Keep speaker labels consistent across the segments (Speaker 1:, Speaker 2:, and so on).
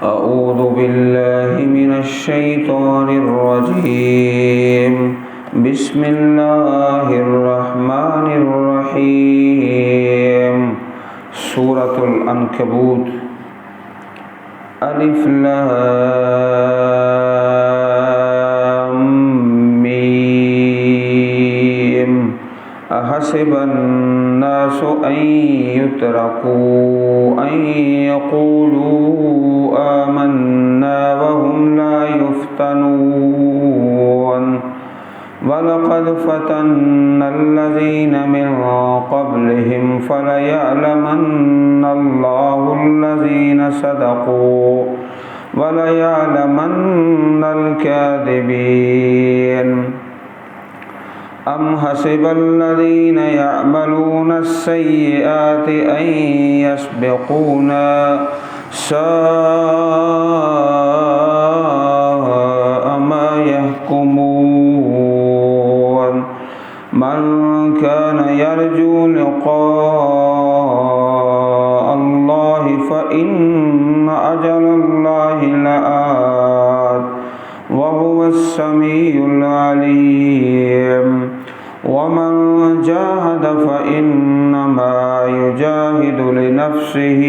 Speaker 1: أعوذ بالله من الشيطان الرجيم بسم الله الرحمن الرحيم سورة العنكبوت ألف لام ميم أحسب الناس أن يتركوا أن يقولوا آمنا وهم لا يفتنون ولقد فتنا الذين من قبلهم فليعلمن الله الذين صدقوا وليعلمن الكاذبين أم حسب الذين يعملون السيئات أن يسبقونا ساء ما يحكمون من كان يرجو لقاء الله فإن أجل الله لآت وهو السميع العليم ومن جاهد فإنما يجاهد لنفسه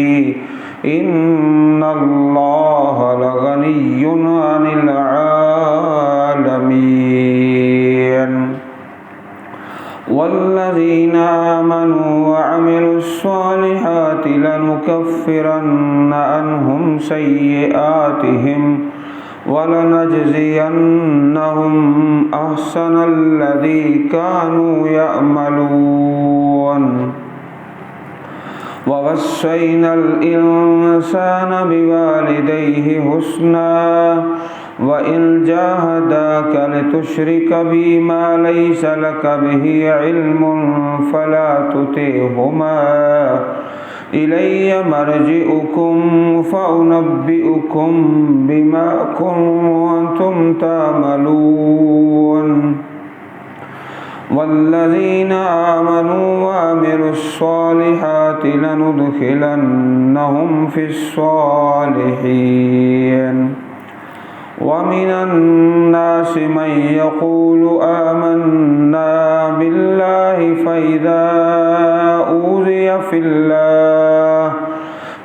Speaker 1: إن الله لغني عن العالمين والذين آمنوا وعملوا الصالحات لنكفرن عنهم سيئاتهم ولنجزينهم أحسن الذي كانوا يعملون ووصينا الإنسان بوالديه حسنا وإن جاهداك لتشرك بي ما ليس لك به علم فلا تطعهما إلي مرجئكم فأنبئكم بما كنتم تعملون والذين آمنوا وعملوا الصالحات لندخلنهم في الصالحين ومن الناس من يقول آمنا بالله فإذا أوذي في الله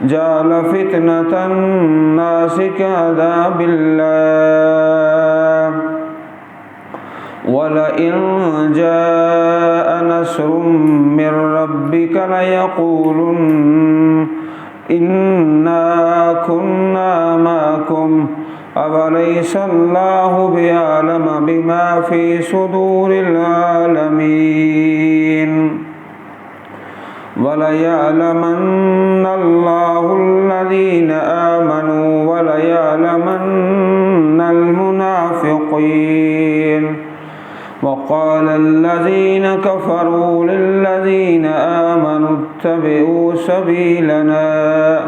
Speaker 1: جعل فتنة الناس كعذاب الله ولئن جاء نصر من ربك ليقولن إنا كنا معكم أوليس الله بأعلم بما في صدور العالمين وليعلمن الله الذين آمنوا وليعلمن المنافقين وقال الذين كفروا للذين آمنوا اتبعوا سبيلنا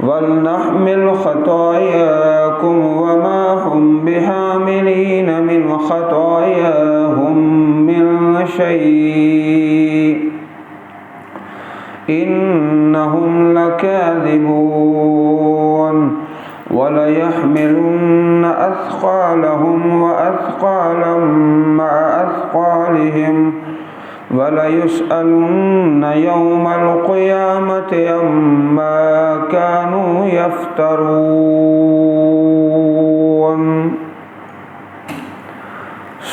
Speaker 1: ولنحمل خطاياكم وما هم بحاملين من خطاياهم من شيء إنهم لكاذبون وليحملن أثقالهم وأثقالا مع أثقالهم وليسألن يوم القيامة عما كانوا يفترون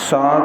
Speaker 1: 7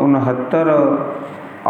Speaker 1: 69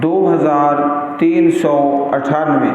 Speaker 1: 2398।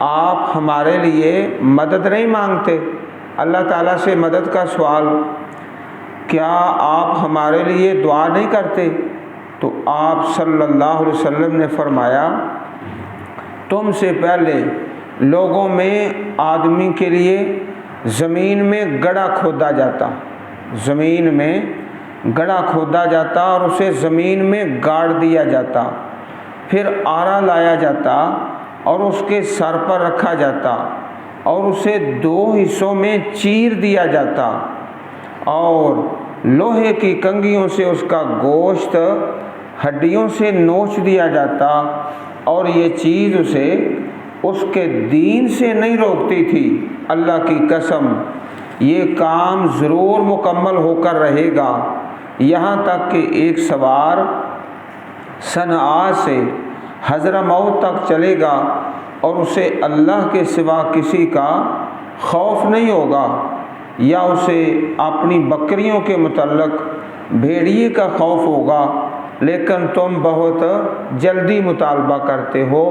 Speaker 1: آپ ہمارے لیے مدد نہیں مانگتے؟ اللہ تعالیٰ سے مدد کا سوال، کیا آپ ہمارے لیے دعا نہیں کرتے؟ تو آپ صلی اللہ علیہ وسلم نے فرمایا، تم سے پہلے لوگوں میں آدمی کے لیے زمین میں گڑھا کھودا جاتا، زمین میں گڑھا کھودا جاتا اور اسے زمین میں گاڑ دیا جاتا، پھر آرا لایا جاتا اور اس کے سر پر رکھا جاتا اور اسے 2 حصوں میں چیر دیا جاتا اور لوہے کی کنگھیوں سے اس کا گوشت ہڈیوں سے نوچ دیا جاتا، اور یہ چیز اسے اس کے دین سے نہیں روکتی تھی۔ اللہ کی قسم یہ کام ضرور مکمل ہو کر رہے گا، یہاں تک کہ ایک سوار صنعاء سے حضرموت تک چلے گا اور اسے اللہ کے سوا کسی کا خوف نہیں ہوگا، یا اسے اپنی بکریوں کے متعلق بھیڑیے کا خوف ہوگا، لیکن تم بہت جلدی مطالبہ کرتے ہو،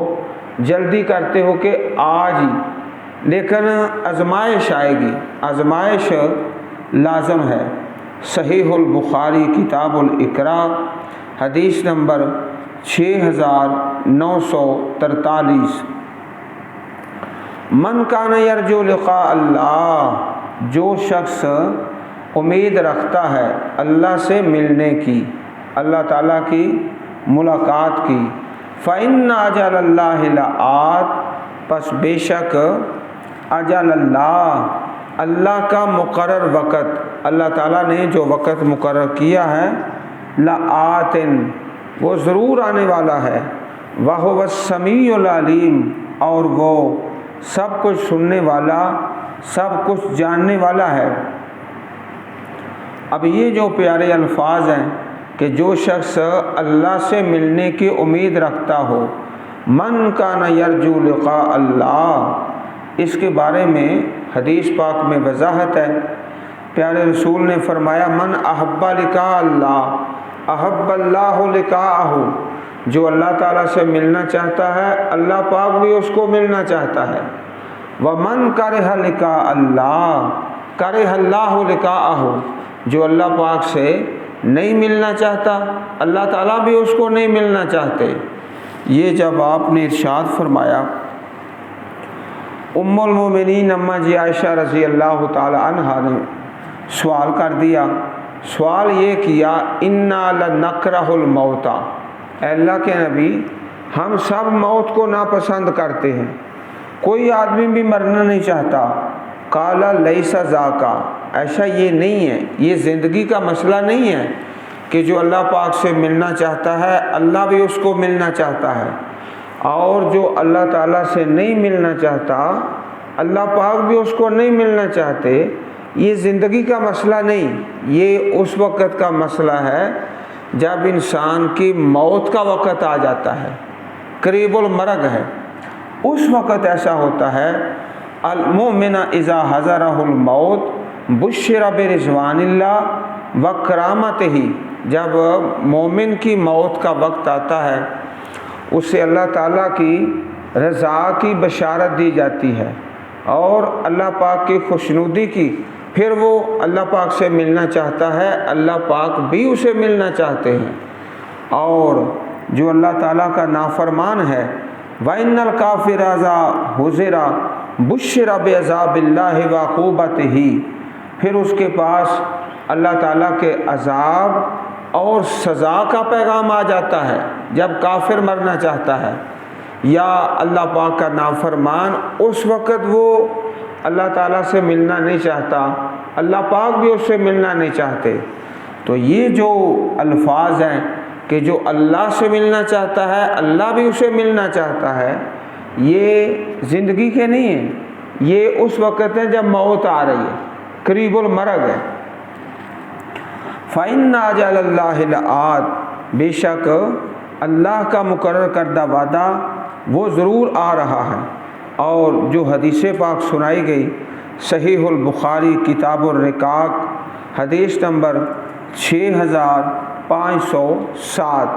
Speaker 1: جلدی کرتے ہو کہ آج ہی، لیکن آزمائش آئے گی، آزمائش لازم ہے۔ صحیح البخاری کتاب الاقراء حدیث نمبر 6943۔ من کان یرجو لقاء اللہ، جو شخص امید رکھتا ہے اللہ سے ملنے کی، اللہ تعالیٰ کی ملاقات کی، فإن أجل اللہ لآت، پس بے شک اجل اللہ، اللہ کا مقرر وقت، اللہ تعالیٰ نے جو وقت مقرر کیا ہے، لآت، وہ ضرور آنے والا ہے، وَهُوَ السَّمِيعُ الْعَلِيمُ، اور وہ سب کچھ سننے والا، سب کچھ جاننے والا ہے۔ اب یہ جو پیارے الفاظ ہیں کہ جو شخص اللہ سے ملنے کی امید رکھتا ہو، من کان یرجو لقاء اللہ، اس کے بارے میں حدیث پاک میں وضاحت ہے۔ پیارے رسول نے فرمایا، من احب لقاء اللہ احب اللہ لقاءہ، جو اللہ تعالیٰ سے ملنا چاہتا ہے اللہ پاک بھی اس کو ملنا چاہتا ہے۔ ومن کرہ لقاء اللہ کرہ اللہ لقاءہ، جو اللہ پاک سے نہیں ملنا چاہتا اللہ تعالیٰ بھی اس کو نہیں ملنا چاہتے۔ یہ جب آپ نے ارشاد فرمایا، ام المومنین اماں جی عائشہ رضی اللہ تعالی عنہا نے سوال کر دیا، سوال یہ کیا، انا لنکرہ الموت، اے اللہ کے نبی ہم سب موت کو ناپسند کرتے ہیں، کوئی آدمی بھی مرنا نہیں چاہتا۔ قال لیس ذاک، ایسا یہ نہیں ہے، یہ زندگی کا مسئلہ نہیں ہے کہ جو اللہ پاک سے ملنا چاہتا ہے اللہ بھی اس کو ملنا چاہتا ہے، اور جو اللہ تعالیٰ سے نہیں ملنا چاہتا اللہ پاک بھی اس کو نہیں ملنا چاہتے۔ یہ زندگی کا مسئلہ نہیں، یہ اس وقت کا مسئلہ ہے جب انسان کی موت کا وقت آ جاتا ہے، قریب المرگ ہے، اس وقت ایسا ہوتا ہے۔ المؤمن اذا حضرہ الموت بشر برضوان اللہ و کرامتہ، جب مومن کی موت کا وقت آتا ہے اسے اللہ تعالیٰ کی رضا کی بشارت دی جاتی ہے اور اللہ پاک کی خوشنودی کی، پھر وہ اللہ پاک سے ملنا چاہتا ہے، اللہ پاک بھی اسے ملنا چاہتے ہیں۔ اور جو اللہ تعالیٰ کا نافرمان ہے، وَإِنَّ الْكَافِرَ إِذَا حُشِرَ بُشِّرَ بِعَذَابِ اللَّهِ وَعُقُوبَتِهِ، پھر اس کے پاس اللہ تعالیٰ کے عذاب اور سزا کا پیغام آ جاتا ہے جب کافر مرنا چاہتا ہے یا اللہ پاک کا نافرمان، اس وقت وہ اللہ تعالیٰ سے ملنا نہیں چاہتا، اللہ پاک بھی اس سے ملنا نہیں چاہتے۔ تو یہ جو الفاظ ہیں کہ جو اللہ سے ملنا چاہتا ہے اللہ بھی اسے ملنا چاہتا ہے، یہ زندگی کے نہیں ہیں، یہ اس وقت ہے جب موت آ رہی ہے، قریب المرگ ہے۔ فَإِنَّ أَجَلَ اللَّهِ لَآتٍ، بے شک اللہ کا مقرر کردہ وعدہ وہ ضرور آ رہا ہے۔ اور جو حدیث پاک سنائی گئی صحیح البخاری کتاب الرقاق حدیث نمبر 6507،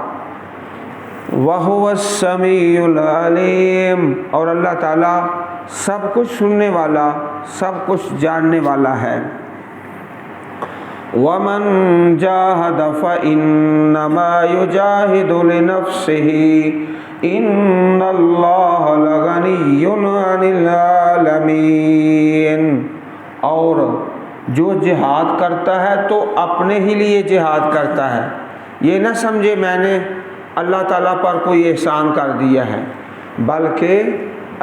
Speaker 1: وَهُوَ السَّمِيعُ الْعَلِيمُ، اور اللہ تعالیٰ سب کچھ سننے والا، سب کچھ جاننے والا ہے۔ وَمَن جَاهَدَ فَإِنَّمَا يُجَاهِدُ لِنَفْسِهِ إِنَّ اللَّهَ لَغَنِيٌّ عَنِ الْعَالَمِينَ، اور جو جہاد کرتا ہے تو اپنے ہی لیے جہاد کرتا ہے، یہ نہ سمجھے میں نے اللہ تعالیٰ پر کوئی احسان کر دیا ہے، بلکہ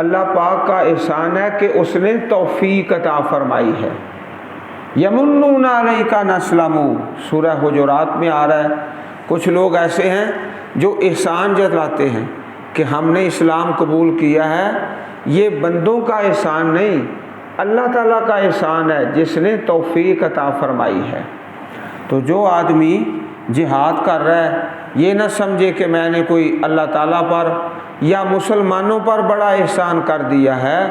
Speaker 1: اللہ پاک کا احسان ہے کہ اس نے توفیق عطا فرمائی ہے۔ یمنون علیک ان اسلموا، سورہ حجرات میں آ رہا ہے، کچھ لوگ ایسے ہیں جو احسان جتلاتے ہیں کہ ہم نے اسلام قبول کیا ہے، یہ بندوں کا احسان نہیں، اللہ تعالیٰ کا احسان ہے جس نے توفیق عطا فرمائی ہے۔ تو جو آدمی جہاد کر رہا ہے یہ نہ سمجھے کہ میں نے کوئی اللہ تعالیٰ پر یا مسلمانوں پر بڑا احسان کر دیا ہے،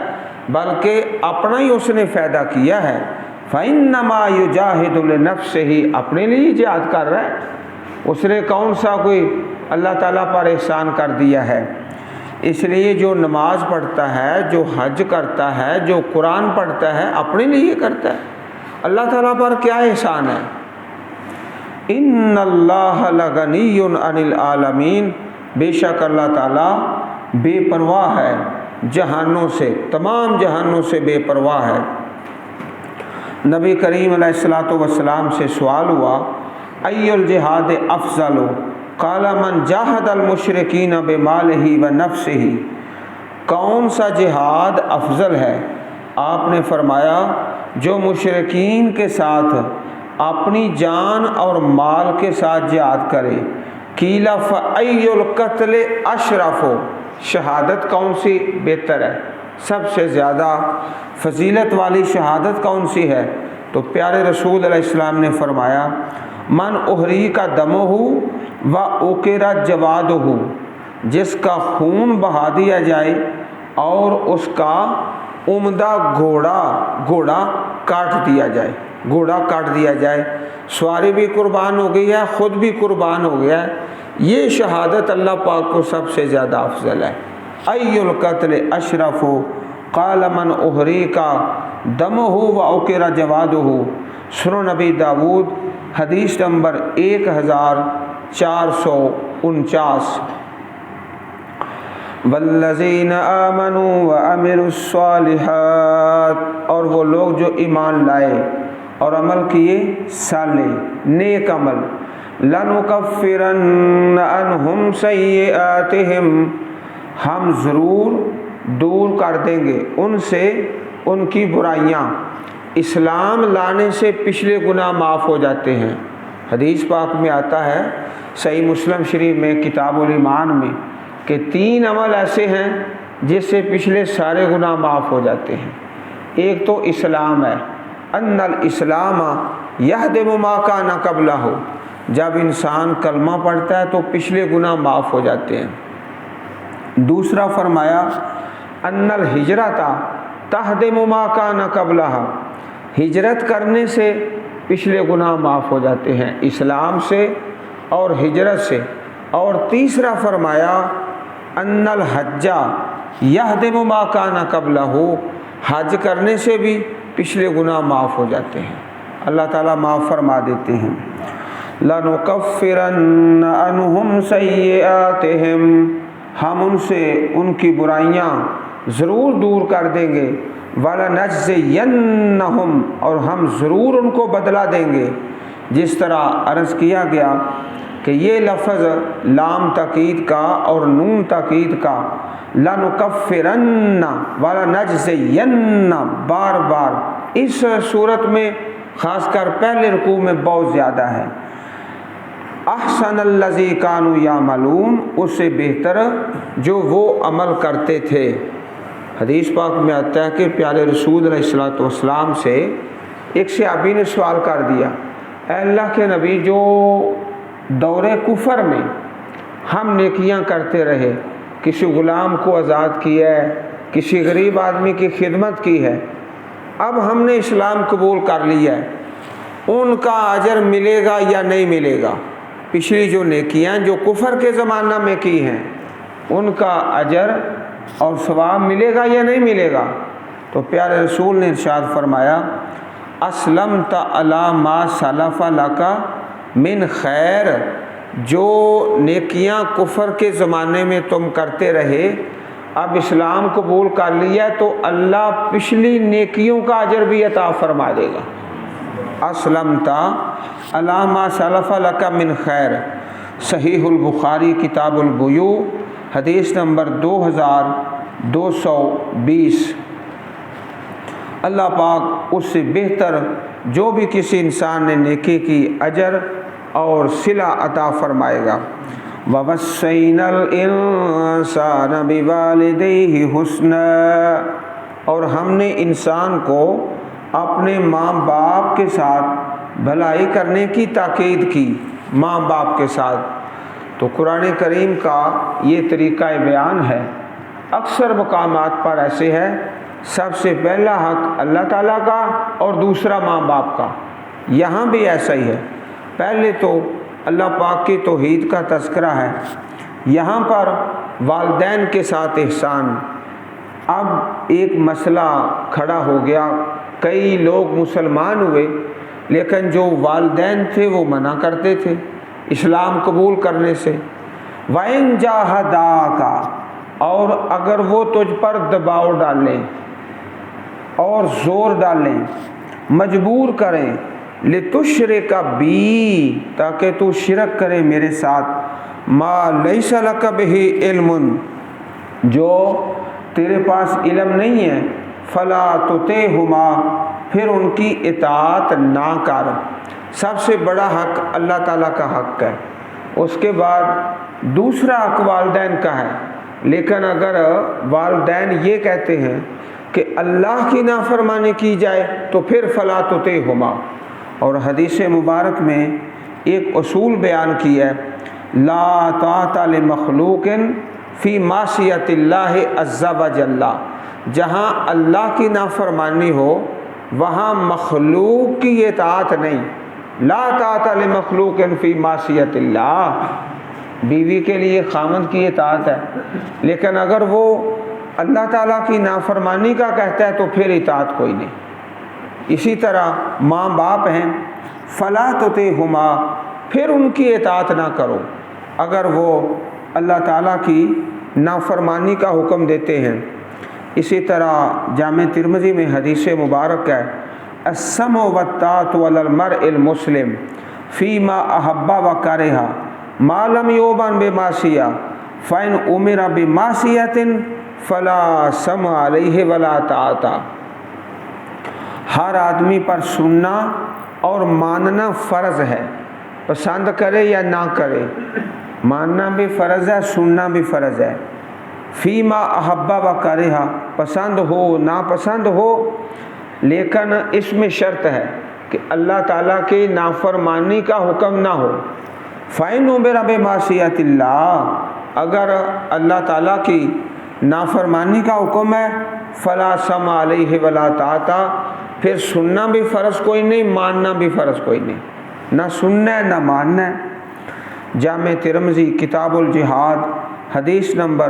Speaker 1: بلکہ اپنا ہی اس نے فائدہ کیا ہے۔ فَإِنَّمَا يُجَاهِدُ لِنَفْسِهِ، اپنے لیے جہاد کر رہا ہے، اس نے کون سا کوئی اللہ تعالیٰ پر احسان کر دیا ہے۔ اس لیے جو نماز پڑھتا ہے، جو حج کرتا ہے، جو قرآن پڑھتا ہے، اپنے لیے کرتا ہے، اللہ تعالیٰ پر کیا احسان ہے۔ ان اللہ لغنی عن العالمین، بے شک اللہ تعالیٰ بے پرواہ ہے جہانوں سے، تمام جہانوں سے بے پرواہ ہے۔ نبی کریم علیہ الصلوۃ والسلام سے سوال ہوا ای الجہاد افضل، قال من جاہد المشرکین بمالہ ونفسہ، کون سا جہاد افضل ہے؟ آپ نے فرمایا جو مشرکین کے ساتھ اپنی جان اور مال کے ساتھ جہاد کرے۔ قیل فای القتل اشرف، شہادت کون سی بہتر ہے، سب سے زیادہ فضیلت والی شہادت کون سی ہے؟ تو پیارے رسول علیہ السلام نے فرمایا من احریق دمہ و اوکر جوادہ، جس کا خون بہا دیا جائے اور اس کا عمدہ گھوڑا کاٹ دیا جائے، گھوڑا کاٹ دیا جائے، سواری بھی قربان ہو گئی ہے، خود بھی قربان ہو گیا ہے، یہ شہادت اللہ پاک کو سب سے زیادہ افضل ہے۔ ای القتل اشرف قال من احریق دمہ و اوکر جوادہ، سنن نبی داود حدیث نمبر 1449۔ والذین آمنوا وعملوا الصالحات، اور وہ لوگ جو ایمان لائے اور عمل کیے صالح نیک عمل، لنکفرن عنہم سیئاتہم، ہم ضرور دور کر دیں گے ان سے ان کی برائیاں۔ اسلام لانے سے پچھلے گناہ معاف ہو جاتے ہیں۔ حدیث پاک میں آتا ہے صحیح مسلم شریف میں کتاب الایمان میں کہ 3 عمل ایسے ہیں جس سے پچھلے سارے گناہ معاف ہو جاتے ہیں۔ ایک تو اسلام ہے، ان الاسلام یہدم ما کان قبلہ، جب انسان کلمہ پڑھتا ہے تو پچھلے گناہ معاف ہو جاتے ہیں۔ دوسرا فرمایا ان الہجرۃ تہدم ما کان قبلہ، ہجرت کرنے سے پچھلے گناہ معاف ہو جاتے ہیں، اسلام سے اور ہجرت سے۔ اور تیسرا فرمایا ان الحج یہدم ما کان قبلہ، حج کرنے سے بھی پچھلے گناہ معاف ہو جاتے ہیں، اللہ تعالیٰ معاف فرما دیتے ہیں۔ لَنُكَفِّرَنَّ عَنْهُمْ سَيِّئَاتِهِمْ، ہم ان سے ان کی برائیاں ضرور دور کر دیں گے۔ وَلَنَجْزِيَنَّهُمْ، اور ہم ضرور ان کو بدلہ دیں گے۔ جس طرح عرض کیا گیا کہ یہ لفظ لام تاکید کا اور نون تاکید کا، لَنُكَفِّرَنَّ وَلَنَجْزِيَنَّ، بار بار اس صورت میں خاص کر پہلے رکوع میں بہت زیادہ ہے۔ احسن الذی کانوا یعملون، اس سے بہتر جو وہ عمل کرتے تھے۔ حدیث پاک میں آتا ہے کہ پیارے رسول علیہ الصلوۃ والسلام سے ایک صحابی نے سوال کر دیا، اے اللہ کے نبی، جو دور کفر میں ہم نیکیاں کرتے رہے، کسی غلام کو آزاد کیا ہے، کسی غریب آدمی کی خدمت کی ہے، اب ہم نے اسلام قبول کر لیا ہے، ان کا اجر ملے گا یا نہیں ملے گا؟ پچھلی جو نیکیاں جو کفر کے زمانہ میں کی ہیں ان کا اجر اور ثواب ملے گا یا نہیں ملے گا؟ تو پیارے رسول نے ارشاد فرمایا اسلمت علی ما سلف لک من خیر، جو نیکیاں کفر کے زمانے میں تم کرتے رہے اب اسلام قبول کر لیا تو اللہ پچھلی نیکیوں کا اجر بھی عطا فرما دے گا۔ اسلمت علی ما سلف لک من خیر، صحیح البخاری کتاب البیوع حدیث نمبر 2220۔ اللہ پاک اس سے بہتر جو بھی کسی انسان نے نیکی کی اجر اور صلہ عطا فرمائے گا۔ وَوَصَّيْنَا الْإِنسَانَ بِوَالِدَيْهِ حُسْنًا، اور ہم نے انسان کو اپنے ماں باپ کے ساتھ بھلائی کرنے کی تاکید کی، ماں باپ کے ساتھ۔ تو قرآن کریم کا یہ طریقہ بیان ہے، اکثر مقامات پر ایسے ہے، سب سے پہلا حق اللہ تعالیٰ کا اور دوسرا ماں باپ کا۔ یہاں بھی ایسا ہی ہے، پہلے تو اللہ پاک کی توحید کا تذکرہ ہے، یہاں پر والدین کے ساتھ احسان۔ اب ایک مسئلہ کھڑا ہو گیا، کئی لوگ مسلمان ہوئے لیکن جو والدین تھے وہ منع کرتے تھے اسلام قبول کرنے سے۔ وَإِن جَاهَدَاكَ، اور اگر وہ تجھ پر دباؤ ڈالیں اور زور ڈالیں، مجبور کریں، لِتُشْرِكَ بِي، تاکہ تو شرک کرے میرے ساتھ، مَا لَيْسَ لَكَ بِهِ عِلْمٌ، جو تیرے پاس علم نہیں ہے، فَلَا تُطِعْهُمَا، پھر ان کی اطاعت نہ کر۔ سب سے بڑا حق اللہ تعالیٰ کا حق ہے، اس کے بعد دوسرا حق والدین کا ہے، لیکن اگر والدین یہ کہتے ہیں کہ اللہ کی نافرمانی کی جائے تو پھر فلا تطعہما۔ اور حدیث مبارک میں ایک اصول بیان کیا ہے، لا طاعۃ لمخلوق فی معصیۃ اللہ عز وجل، جہاں اللہ کی نافرمانی ہو وہاں مخلوق کی اطاعت نہیں۔ لا طاعۃ لمخلوق فی معصیۃ اللہ، بیوی کے لیے خامند کی اطاعت ہے، لیکن اگر وہ اللہ تعالیٰ کی نافرمانی کا کہتا ہے تو پھر اطاعت کوئی نہیں۔ اسی طرح ماں باپ ہیں، فلا تطعہما، پھر ان کی اطاعت نہ کرو اگر وہ اللہ تعالیٰ کی نافرمانی کا حکم دیتے ہیں۔ اسی طرح جامع ترمذی میں حدیث مبارک ہے، السمع والطاعۃ علی المرء المسلم فیما احب وکرہ ما لم یؤمر بمعصیہ فإن امر بمعصیۃ فلا سمع علیہ ولا طاعۃ۔ ہر آدمی پر سننا اور ماننا فرض ہے، پسند کرے یا نہ کرے، ماننا بھی فرض ہے، سننا بھی فرض ہے۔ فیما احب وکرہ، پسند ہو ناپسند ہو، لیکن اس میں شرط ہے کہ اللہ تعالیٰ کی نافرمانی کا حکم نہ ہو۔ فَإِنْ أُمِرَ بِمَعْصِيَةِ اللَّهِ، اگر اللہ تعالیٰ کی نافرمانی کا حکم ہے، فَلَا سَمْعَ عَلَيْهِ وَلَا طَاعَةَ، پھر سننا بھی فرض کوئی نہیں، ماننا بھی فرض کوئی نہیں، نہ سننا ہے نہ ماننا ہے۔ جامع ترمذی کتاب الجہاد حدیث نمبر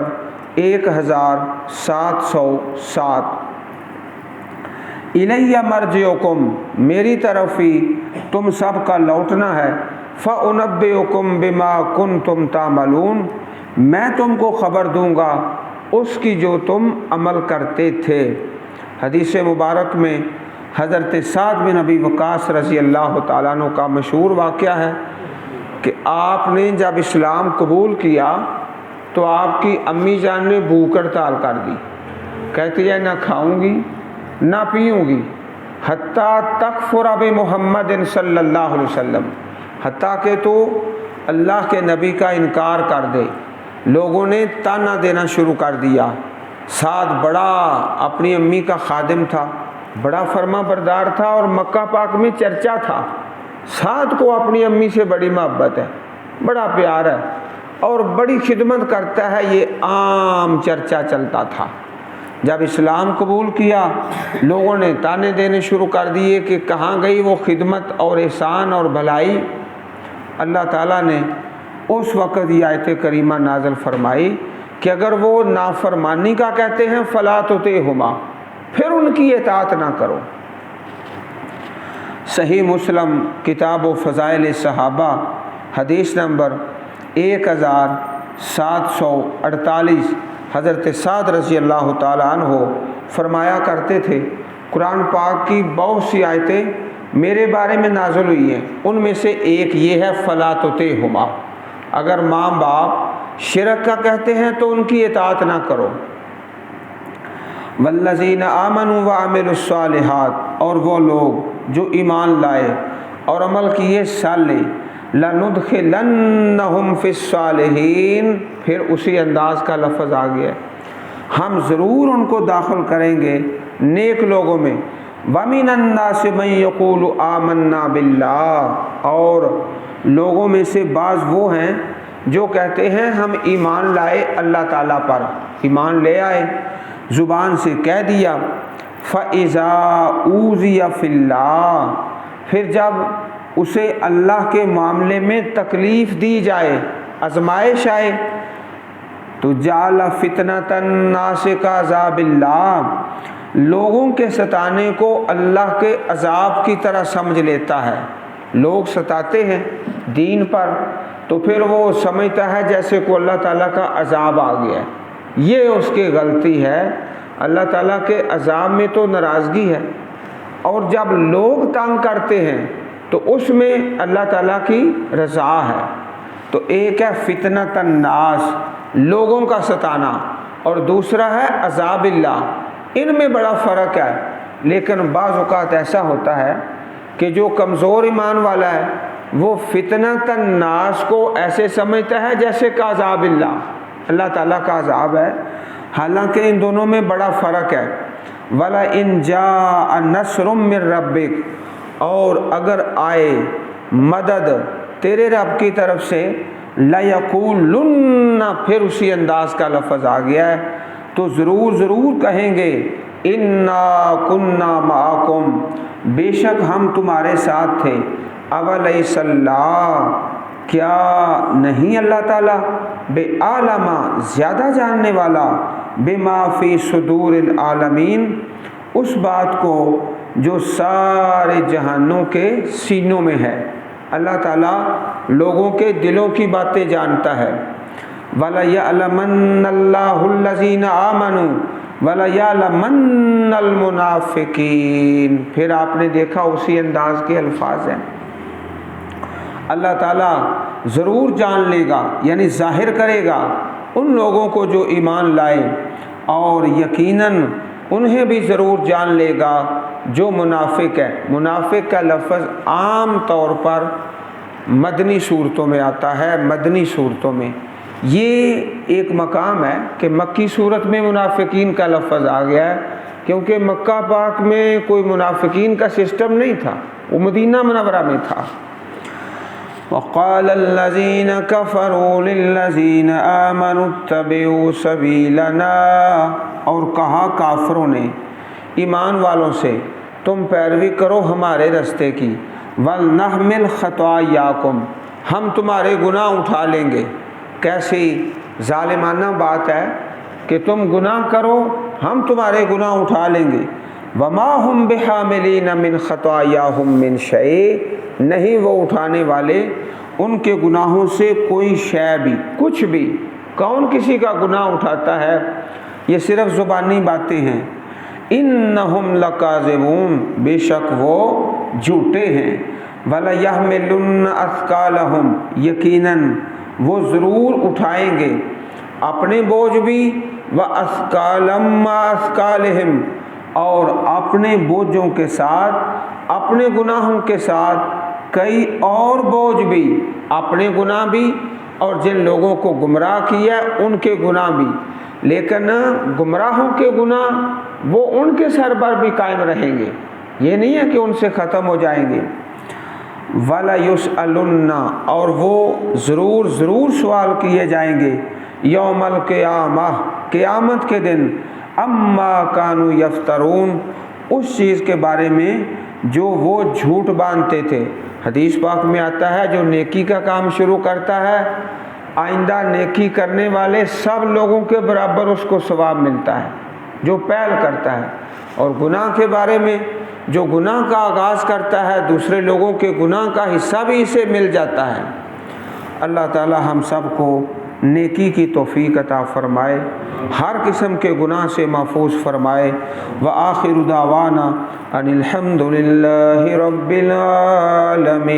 Speaker 1: 1707۔ الیہ مرجعکم، میری طرف ہی تم سب کا لوٹنا ہے، فأنبئکم بما کنتم تعملون، میں تم کو خبر دوں گا اس کی جو تم عمل کرتے تھے۔ حدیث مبارک میں حضرت سعد بن ابی وقاص رضی اللہ تعالیٰ عنہ کا مشہور واقعہ ہے کہ آپ نے جب اسلام قبول کیا تو آپ کی امی جان نے بھوک ہڑتال کر دی، کہتی ہے نہ کھاؤں گی نہ پیوں گی حتیٰ تکفر بمحمد صلی اللہ علیہ وسلم، حتیٰ کہ تو اللہ کے نبی کا انکار کر دے۔ لوگوں نے تانا دینا شروع کر دیا۔ سعد بڑا اپنی امی کا خادم تھا، بڑا فرما بردار تھا اور مکہ پاک میں چرچا تھا۔ سعد کو اپنی امی سے بڑی محبت ہے، بڑا پیار ہے اور بڑی خدمت کرتا ہے، یہ عام چرچا چلتا تھا۔ جب اسلام قبول کیا لوگوں نے تانے دینے شروع کر دیے کہ کہاں گئی وہ خدمت اور احسان اور بھلائی۔ اللہ تعالیٰ نے اس وقت یہ آیت کریمہ نازل فرمائی کہ اگر وہ نافرمانی کا کہتے ہیں فلا تطعہما، پھر ان کی اطاعت نہ کرو۔ صحیح مسلم کتاب و فضائل صحابہ حدیث نمبر 1748، حضرت سعد رضی اللہ تعالیٰ عنہ فرمایا کرتے تھے قرآن پاک کی بہت سی آیتیں میرے بارے میں نازل ہوئی ہیں، ان میں سے ایک یہ ہے فلا تطعہما، اگر ماں باپ شرک کا کہتے ہیں تو ان کی اطاعت نہ کرو۔ والذین آمنوا وعملوا الصالحات، اور وہ لوگ جو ایمان لائے اور عمل کیے صالح، لندخلنہم فی الصالحین، پھر اسی انداز کا لفظ آ گیا ہے، ہم ضرور ان کو داخل کریں گے نیک لوگوں میں۔ وَمِنَ النَّاسِ مَن يَقُولُ آمَنَّا بِاللَّهِ، اور لوگوں میں سے بعض وہ ہیں جو کہتے ہیں ہم ایمان لائے اللہ تعالیٰ پر، ایمان لے آئے، زبان سے کہہ دیا۔ فَإِذَا أُوذِيَ فِي اللَّهِ، پھر جب اسے اللہ کے معاملے میں تکلیف دی جائے، آزمائش آئے، تو جعل فتنة الناس كعذاب اللہ، لوگوں کے ستانے کو اللہ کے عذاب کی طرح سمجھ لیتا ہے۔ لوگ ستاتے ہیں دین پر تو پھر وہ سمجھتا ہے جیسے کو اللہ تعالیٰ کا عذاب آ گیا ہے، یہ اس کی غلطی ہے۔ اللہ تعالیٰ کے عذاب میں تو ناراضگی ہے، اور جب لوگ تنگ کرتے ہیں تو اس میں اللہ تعالیٰ کی رضا ہے۔ تو ایک ہے فتنۃ الناس، لوگوں کا ستانا، اور دوسرا ہے عذاب اللہ، ان میں بڑا فرق ہے۔ لیکن بعض اوقات ایسا ہوتا ہے کہ جو کمزور ایمان والا ہے وہ فتنۃ الناس کو ایسے سمجھتا ہے جیسے کہ عذاب اللہ، اللہ تعالیٰ کا عذاب ہے، حالانکہ ان دونوں میں بڑا فرق ہے۔ وَلَئِنْ جَاءَ نَصْرٌ مِّن رَبِّكَ، اور اگر آئے مدد تیرے رب کی طرف سے، لَيَقُولُنَّ، پھر اسی انداز کا لفظ آ گیا ہے، تو ضرور کہیں گے اِنَّا كُنَّا مَعَكُمْ، بے شک ہم تمہارے ساتھ تھے۔ اَوَلَيْسَ اللَّهُ، کیا نہیں اللہ تعالیٰ بے عالمہ، زیادہ جاننے والا، بما فی صدور العالمین، اس بات کو جو سارے جہانوں کے سینوں میں ہے۔ اللہ تعالیٰ لوگوں کے دلوں کی باتیں جانتا ہے۔ وَلَيَعْلَمَنَّ اللَّهُ الَّذِينَ آمَنُوا وَلَيَعْلَمَنَّ الْمُنَافِقِينَ، پھر آپ نے دیکھا اسی انداز کے الفاظ ہیں۔ اللہ تعالیٰ ضرور جان لے گا، یعنی ظاہر کرے گا ان لوگوں کو جو ایمان لائے، اور یقیناً انہیں بھی ضرور جان لے گا جو منافق ہے۔ منافق کا لفظ عام طور پر مدنی صورتوں میں آتا ہے، مدنی صورتوں میں یہ ایک مقام ہے کہ مکی صورت میں منافقین کا لفظ آ گیا ہے، کیونکہ مکہ پاک میں کوئی منافقین کا سسٹم نہیں تھا، وہ مدینہ منورہ میں تھا۔ وَقَالَ الَّذِينَ كَفَرُوا لِلَّذِينَ آمَنُوا اتَّبِعُوا سَبِيلَنَا، اور کہا کافروں نے ایمان والوں سے تم پیروی کرو ہمارے رستے کی، وَلْنَحْمِلْ خَطَايَاكُمْ، ہم تمہارے گناہ اٹھا لیں گے۔ کیسی ظالمانہ بات ہے کہ تم گناہ کرو ہم تمہارے گناہ اٹھا لیں گے۔ وَمَا هُمْ بِحَامِلِينَ مِنْ خَطَايَاهُمْ مِنْ شَيْءٍ، نہیں وہ اٹھانے والے ان کے گناہوں سے کوئی شے بھی، کچھ بھی۔ کون کسی کا گناہ اٹھاتا ہے؟ یہ صرف زبانی باتیں ہیں۔ اِنَّهُمْ لَكَاذِبُونَ، بے شک وہ جھوٹے ہیں۔ وَلَيَحْمِلُنَّ أَثْقَالَهُمْ، یقیناً وہ ضرور اٹھائیں گے اپنے بوجھ بھی، وَأَثْقَالًا مَّا أَثْقَالِهِمْ، اور اپنے بوجھوں کے ساتھ، اپنے گناہوں کے ساتھ کئی اور بوجھ بھی، اپنے گناہ بھی اور جن لوگوں کو گمراہ کیا ان کے گناہ بھی، لیکن گمراہوں کے گناہ وہ ان کے سر پر بھی قائم رہیں گے، یہ نہیں ہے کہ ان سے ختم ہو جائیں گے۔ وَلَيُسْأَلُنَّ، اور وہ ضرور سوال کیے جائیں گے، یوم القیامہ، قیامت کے دن، اما کانوا یفترون، اس چیز کے بارے میں جو وہ جھوٹ باندھتے تھے۔ حدیث پاک میں آتا ہے جو نیکی کا کام شروع کرتا ہے آئندہ نیکی کرنے والے سب لوگوں کے برابر اس کو ثواب ملتا ہے جو پہل کرتا ہے، اور گناہ کے بارے میں جو گناہ کا آغاز کرتا ہے دوسرے لوگوں کے گناہ کا حصہ بھی اسے مل جاتا ہے۔ اللہ تعالی ہم سب کو نیکی کی توفیق عطا فرمائے، ہر قسم کے گناہ سے محفوظ فرمائے۔ وآخر دعوانا ان الحمد للہ رب العالمین۔